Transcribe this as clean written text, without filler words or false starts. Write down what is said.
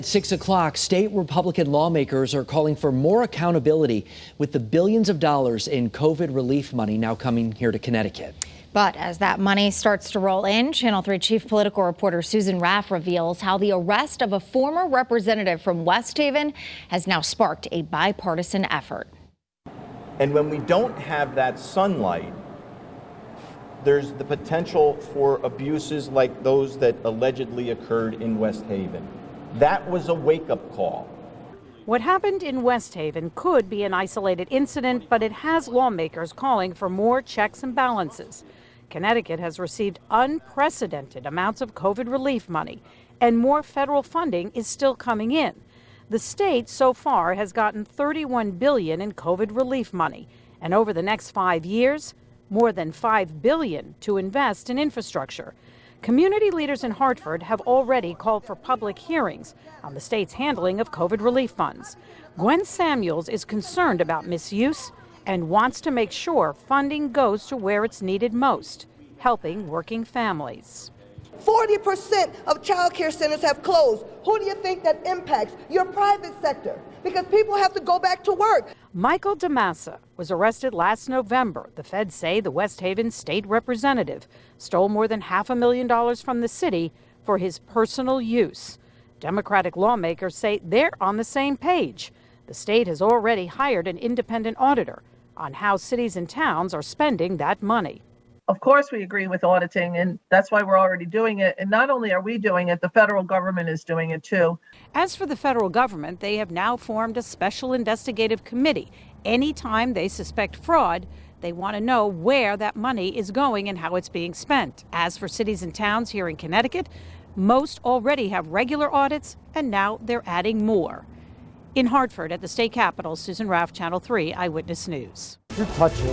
At 6 o'clock, state Republican lawmakers are calling for more accountability with the billions of dollars in COVID relief money now coming here to Connecticut. But as that money starts to roll in, Channel 3 chief political reporter Susan Raff reveals how the arrest of a former representative from West Haven has now sparked a bipartisan effort. And when we don't have that sunlight, there's the potential for abuses like those that allegedly occurred in West Haven. That was a wake-up call. What happened in West Haven could be an isolated incident, but it has lawmakers calling for more checks and balances. Connecticut has received unprecedented amounts of COVID relief money, and more federal funding is still coming in. The state so far has gotten $31 billion in COVID relief money, and over the next 5 years, more than $5 billion to invest in infrastructure. Community leaders in Hartford have already called for public hearings on the state's handling of COVID relief funds. Gwen Samuels is concerned about misuse and wants to make sure funding goes to where it's needed most, helping working families. 40% of child care centers have closed. Who do you think that impacts? Your private sector, because people have to go back to work. Michael DeMassa was arrested last November. The feds say the West Haven state representative stole more than $500,000 from the city for his personal use. Democratic lawmakers say they're on the same page. The state has already hired an independent auditor on how cities and towns are spending that money. Of course, we agree with auditing, and that's why we're already doing it. And not only are we doing it, the federal government is doing it too. As for the federal government, they have now formed a special investigative committee. Anytime they suspect fraud, they want to know where that money is going and how it's being spent. As for cities and towns here in Connecticut, most already have regular audits, and now they're adding more. In Hartford at the state capitol, Susan Raff, Channel 3 Eyewitness News.